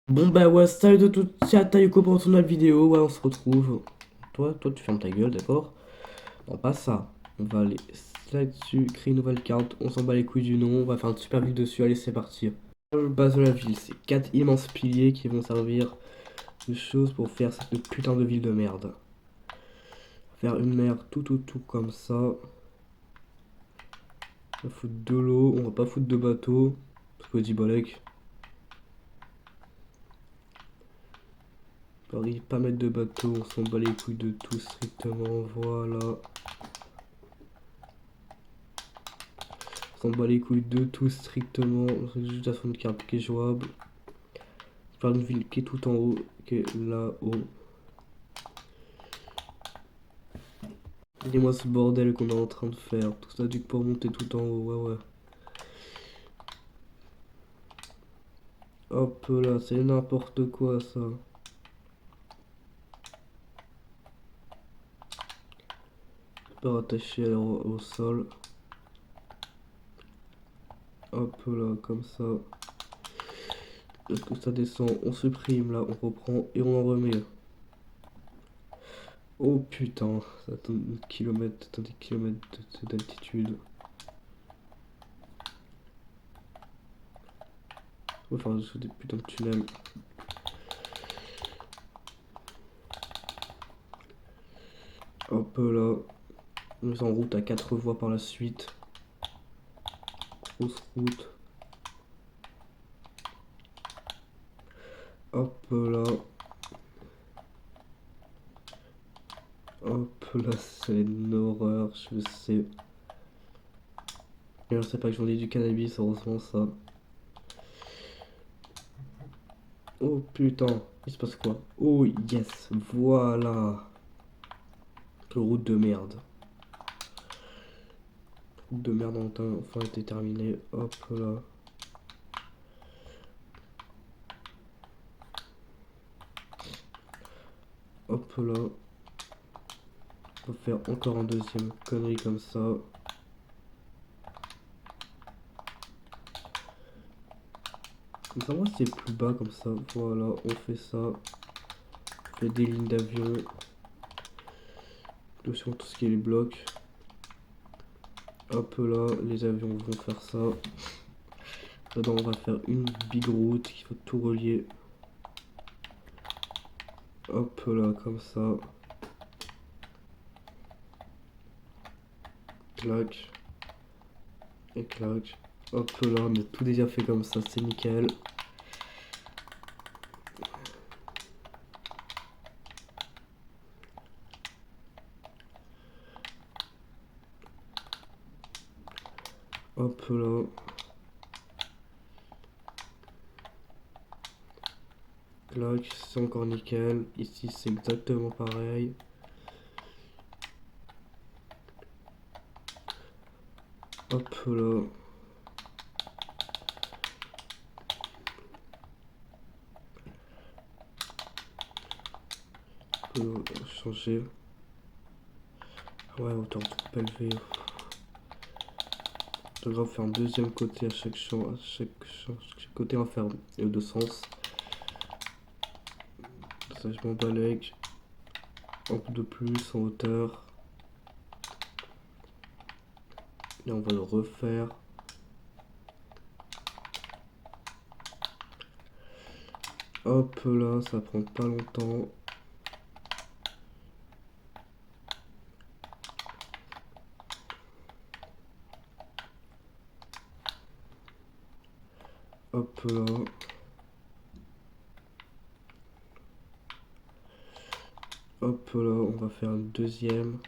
Bon bah ouais, salut de tout, c'est Atayuko pour une nouvelle vidéo, ouais on se retrouve. Toi tu fermes ta gueule, d'accord? Non pas ça. On va aller là-dessus, créer une nouvelle carte, on s'en bat les couilles du nom, on va faire une super ville dessus, allez c'est parti. Base de la ville, c'est 4 immenses piliers qui vont servir de choses pour faire cette putain de ville de merde. Faire une mer tout comme ça. On va foutre de l'eau, on va pas foutre de bateau, parce que dit Bolek. Paris, pas mettre de bateau, on s'en bat les couilles de tout strictement, voilà. On s'en bat les couilles de tout strictement, c'est juste à son carte qui est jouable. Faire une ville qui est tout en haut, qui est là-haut. Dis-moi ce bordel qu'on est en train de faire, tout ça du pour monter tout en haut, ouais. Hop là, c'est n'importe quoi ça. Pas rattaché au sol. Hop là, comme ça. Est-ce que ça descend? On supprime là, on reprend et on en remet. Oh putain, ça atteint des kilomètres d'altitude. On va faire des putains de tunnels. Hop là. On est en route à 4 voies par la suite. Grosse route. Hop là. Hop là, c'est une horreur, je sais. Et je sais pas que j'en ai du cannabis, heureusement ça. Oh putain, il se passe quoi? Oh yes, voilà. Route de merde. Route de merde enfin été terminée. Hop là. Hop là. On va faire encore un deuxième connerie comme ça. Comme ça, moi c'est plus bas comme ça. Voilà, on fait ça. On fait des lignes d'avion. Sur tout ce qui est les blocs. Hop là, les avions vont faire ça. Là-dedans, on va faire une big route qu'il faut tout relier. Hop là, comme ça. Clac. Et clac. Hop là, on a tout déjà fait comme ça, c'est nickel. Hop là. Clac, c'est encore nickel. Ici, c'est exactement pareil. Hop là. On peut changer. Ouais, autant trop élevé. On va faire un deuxième côté à chaque champ. Chaque côté, on va faire les deux sens. Ça, je m'en balèque. Un peu de plus en hauteur. Et on va le refaire. Hop là, ça prend pas longtemps. Hop là. Hop là, on va faire une deuxième.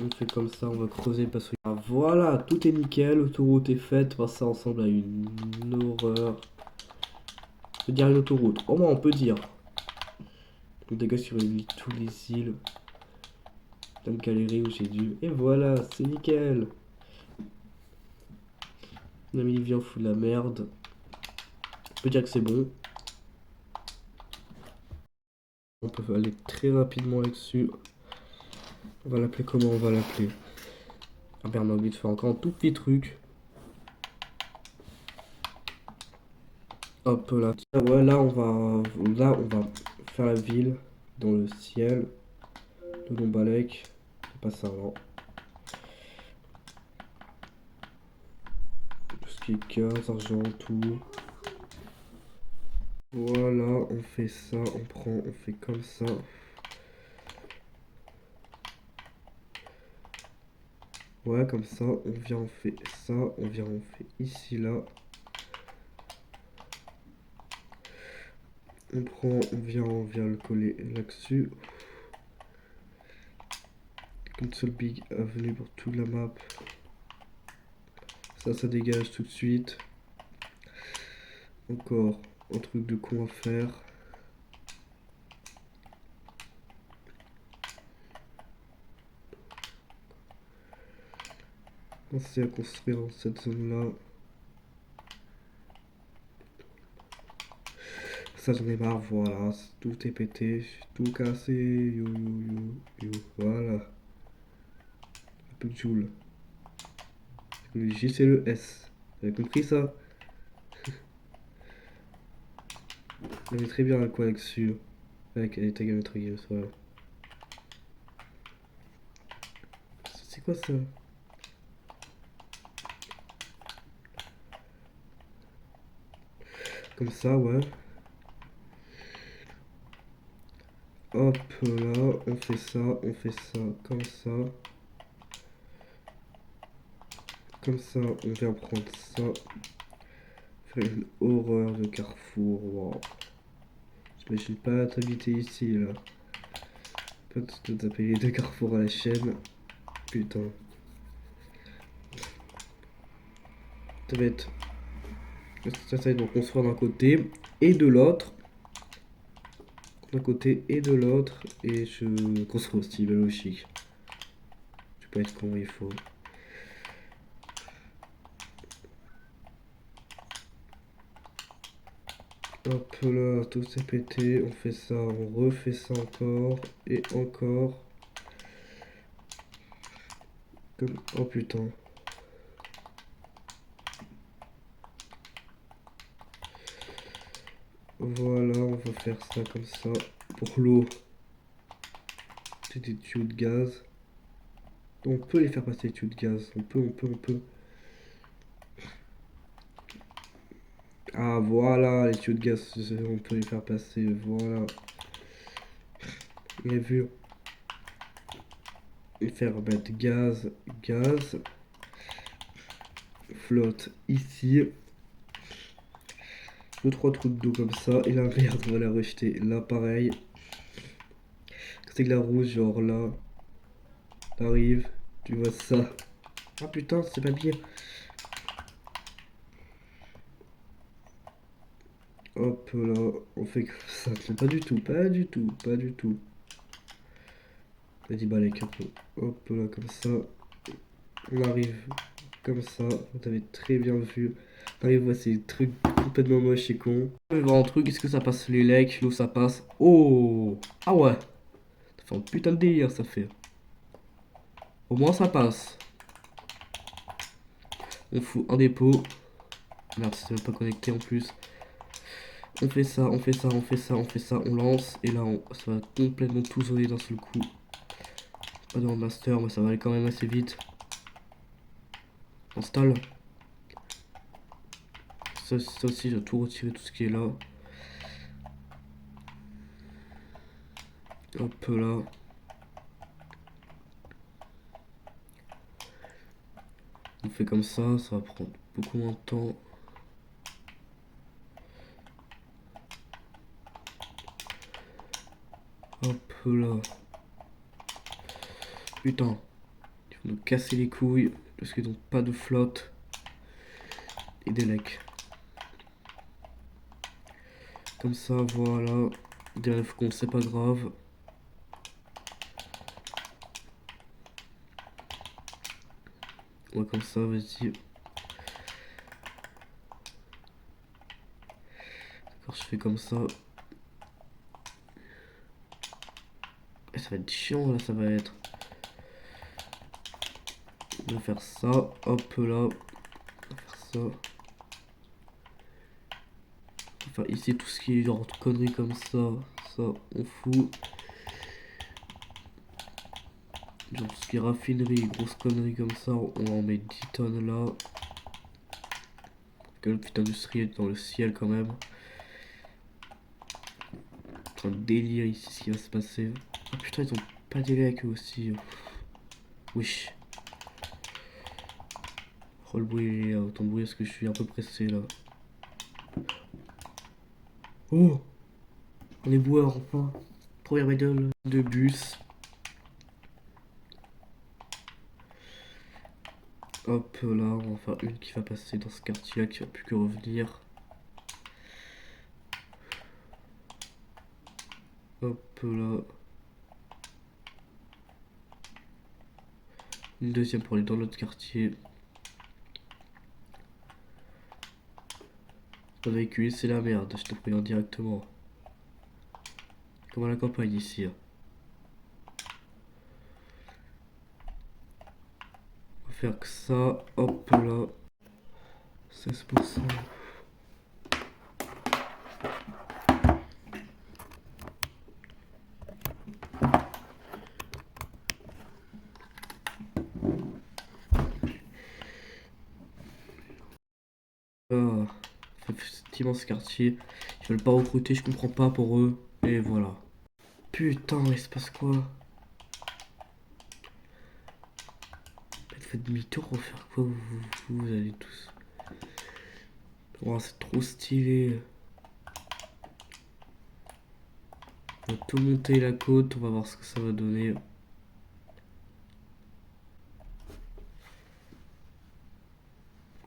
On fait comme ça, on va creuser parce que... Ah, voilà, tout est nickel, l'autoroute est faite. On va ça ensemble à une horreur. On peut dire une autoroute, au moins on peut dire. On dégage sur tous les îles. Plein de galeries où j'ai dû... Et voilà, c'est nickel. Mon ami vient foutre de la merde. On peut dire que c'est bon. On peut aller très rapidement là-dessus. On va l'appeler comment? On va l'appeler... Ah merde, on a oublié de faire encore un tout petit truc. Hop là. Tiens, ouais, là on va faire la ville dans le ciel de Lombalek. C'est pas ça, non. Tout ce qui est gaz, argent, tout. Voilà, on fait ça, on fait comme ça. Ouais, comme ça, on vient, on fait ça, on vient, on fait ici, là. On vient le coller là-dessus. Comme ça, le big avenue pour toute la map. Ça dégage tout de suite. Encore un truc de con à faire. Penser à construire dans cette zone-là. Ça, j'en ai marre, voilà. Tout est pété, tout cassé. Yo, yo, yo, yo. Voilà. Un peu de joule. Le J, c'est le S. Vous avez compris ça? On est très bien à quoi là-dessus. Avec les tags notre gueule, voilà. C'est quoi ça? Comme ça, ouais. Hop là, on fait ça, comme ça. Comme ça, on vient prendre ça. Faire une horreur de carrefour, wow. J'imagine pas t'habiter ici, là. Pas de taper les deux carrefours à la chaîne. Putain. Ça va être... Ça va être donc construire d'un côté et de l'autre. D'un côté et de l'autre. Et je construis aussi, la logique. Je peux être comme il faut. Hop là, tout s'est pété, on fait ça, on refait ça encore, et encore. Comme... Oh putain. Voilà, on va faire ça comme ça. Pour l'eau, c'est des tuyaux de gaz. On peut les faire passer les tuyaux de gaz, on peut. Ah voilà, les tuyaux de gaz, on peut les faire passer, voilà. Vous avez vu. Et faire mettre gaz, flotte ici. 2-3 trucs d'eau comme ça. Et la merde, on va la rejeter là pareil. C'est que la rouge, genre là. T'arrives, tu vois ça. Ah putain, c'est pas bien. Hop là, on fait comme ça. Non, pas du tout, pas du tout, pas du tout. Vas-y, balèque un peu. Hop là, comme ça. On arrive comme ça. Vous avez très bien vu. On arrive, voici ces trucs complètement moches et cons. Je vais voir un truc, est-ce que ça passe les legs? L'eau, ça passe. Oh! Ah ouais! Ça fait un putain de délire, ça fait. Au moins, ça passe. On fout un dépôt. Merde, c'est même pas connecté en plus. On fait ça, on fait ça, on fait ça, on fait ça, on lance. Et là, ça va complètement tout zoner d'un seul coup. Pas dans le master, mais ça va aller quand même assez vite. Installe. Ça aussi, j'ai tout retiré, tout ce qui est là. Hop là. On fait comme ça va prendre beaucoup moins de temps. Hop là. Putain. Il faut nous casser les couilles. Parce qu'ils n'ont pas de flotte. Et des lecs. Comme ça, voilà. Derrière qu'on c'est pas grave. Ouais, comme ça, vas-y. D'accord, je fais comme ça. Et ça va être chiant, là, ça va être. On va faire ça. Hop là. On va faire ça. Enfin, ici, tout ce qui est genre conneries comme ça, on fout. Genre, tout ce qui est raffinerie, grosses conneries comme ça, on en met 10 tonnes là. Que le petit industriel est dans le ciel quand même. C'est un délire ici ce qui va se passer. Oh putain, ils ont pas délai avec eux aussi. Wesh. Oh le bruit, il y a autant de bruit parce que je suis un peu pressé là. Oh, on est boueur enfin. Première médaille de bus. Hop là, on va faire une qui va passer dans ce quartier là qui va plus que revenir. Hop là. Une deuxième pour aller dans l'autre quartier. Ton véhicule, c'est la merde, je te préviens directement. Comme à la campagne ici. On va faire que ça, hop là. 16%. Ah, cet immense quartier. Ils veulent pas recruter, je comprends pas pour eux. Et voilà. Putain, il se passe quoi? Faites demi-tour pour faire quoi vous allez tous. Oh, c'est trop stylé. On va tout monter la côte, on va voir ce que ça va donner.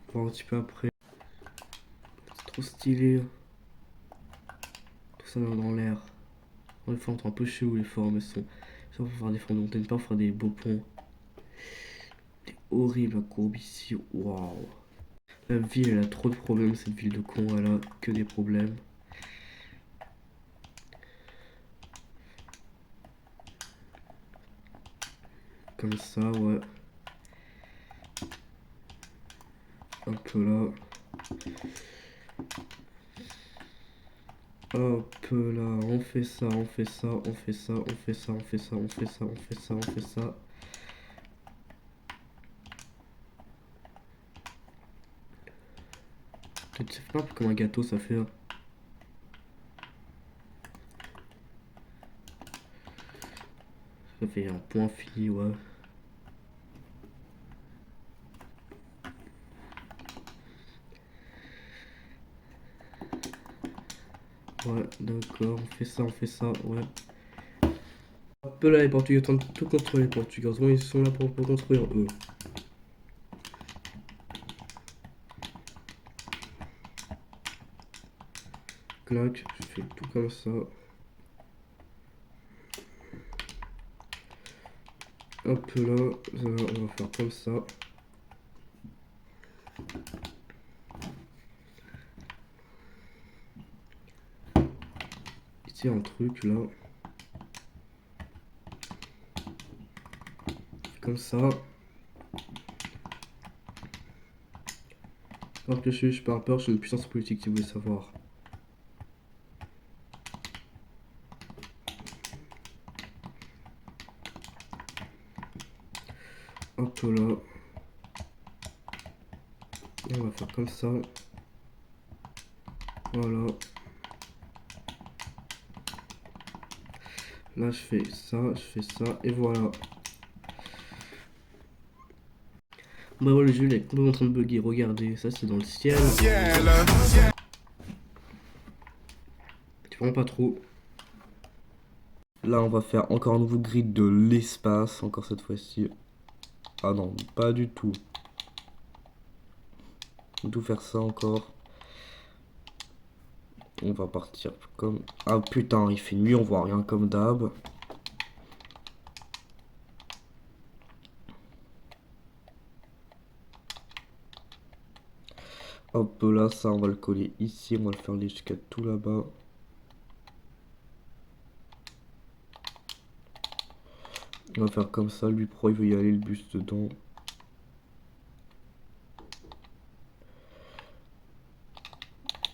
On va voir un petit peu après. C'est trop stylé. Tout ça dans l'air. Les formes sont un peu chelou les formes, elles sont. Ça, on va faire des formes de montagne, pas on va faire des beaux ponts. C'est horrible la courbe ici, waouh. La ville elle a trop de problèmes, cette ville de con, elle a que des problèmes. Comme ça, ouais. Hop là. Hop là, on fait ça, on fait ça, on fait ça, on fait ça, on fait ça, on fait ça, on fait ça, on fait ça. C'est pas comme un gâteau ça fait. Ça fait un point fini, ouais. Ouais, d'accord, on fait ça, ouais. Hop là, les Portugais tentent de tout contrôler, les Portugais. Ils sont là pour construire, eux. Clac, je fais tout comme ça. Hop là, on va faire comme ça. Ici, un truc là. Comme ça. Alors que je suis pas peur, je suis une puissance politique si vous voulez savoir. Hop là. Et on va faire comme ça. Voilà. Là, je fais ça, et voilà. Bah voilà, le jeu il est complètement en train de bugger. Regardez, ça c'est dans le ciel. C'est vraiment pas trop. Là, on va faire encore un nouveau grid de l'espace, encore cette fois-ci. Ah non, pas du tout. On va tout faire ça encore. On va partir comme... Ah putain, il fait nuit, on voit rien comme d'hab. Hop là, ça on va le coller ici, on va le faire aller jusqu'à tout là-bas. On va faire comme ça, lui pro il veut y aller, le bus dedans.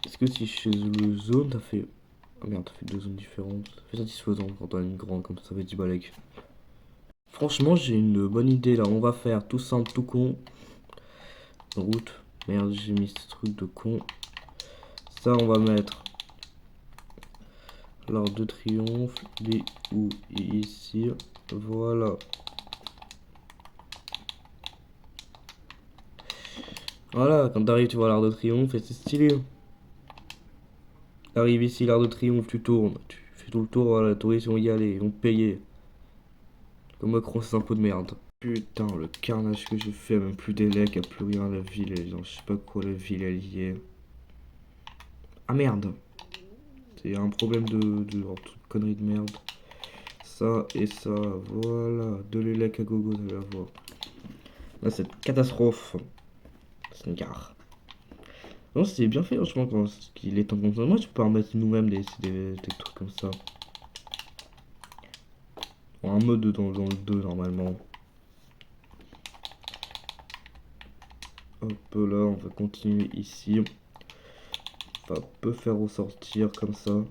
Est-ce que si je fais le zone, ça fait... Ah merde, ça fait deux zones différentes. Ça fait satisfaisant quand on a une grande comme ça fait 10 balèques. Franchement, j'ai une bonne idée là. On va faire tout simple, tout con. Route. Merde, j'ai mis ce truc de con. Ça, on va mettre l'arc de triomphe. B ou ici. Voilà. Voilà, quand t'arrives, tu vois l'arc de triomphe et c'est stylé. T'arrives ici, l'arc de triomphe, tu tournes. Tu fais tout le tour, voilà, les touristes vont y aller, ils vont te payer. Comme Macron, c'est un peu de merde. Putain, le carnage que j'ai fait, même plus d'élec, y'a plus rien, la ville, elle, je sais pas quoi, la ville, elle y est. Ah merde! C'est un problème de toute connerie de merde. Ça et ça, voilà. De l'élec à gogo, vous allez la voir. Là, c'est catastrophe. C'est une gare. Non, c'est bien fait, franchement, quand il est en compte. Moi, tu peux en mettre nous-mêmes des trucs comme ça. Un mode dans le 2, normalement. Hop là, on va continuer ici. On va peu faire ressortir comme ça.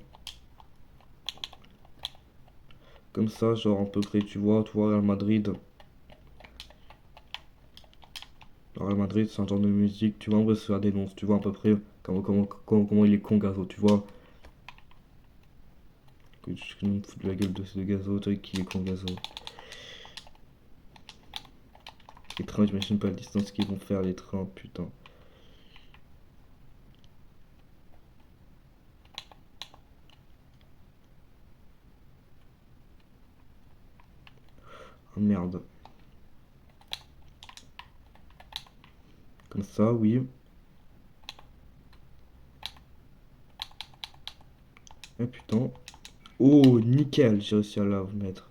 Comme ça, genre à peu près, tu vois, Real Madrid. Real Madrid, c'est un genre de musique, tu vois, on va se faire des noms, tu vois à peu près comment il est con Gazo, tu vois. Que je me fous de la gueule de ce Gazo, tu vois qu'il est con Gazo. Les trains, j'imagine pas la distance qu'ils vont faire les trains, putain. Oh merde. Comme ça, oui. Ah putain. Oh, nickel, j'ai réussi à la mettre.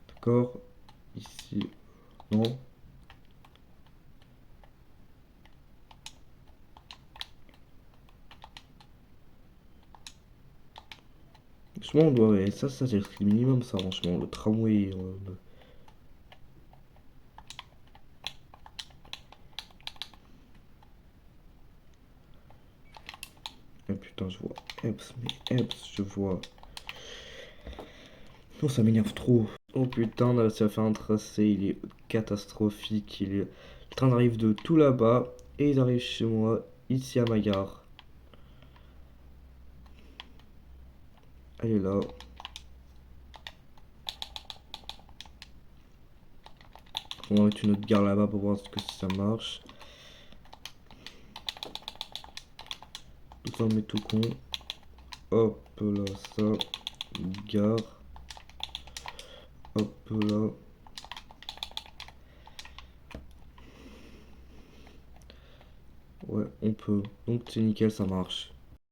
D'accord. Ici. Non. Franchement, on doit. Ouais, ça c'est le minimum, ça, franchement. Le tramway. Ah putain, je vois. Eps, mais Eps, je vois. Non, ça m'énerve trop. Oh putain, on a réussi à faire un tracé, il est catastrophique. Le train arrive de tout là-bas et il arrive chez moi, ici à ma gare. Elle est là. On va mettre une autre gare là-bas pour voir ce que ça marche. Tout ça, met tout con. Hop là, ça. Gare. Hop là. Ouais, on peut. Donc c'est nickel, ça marche.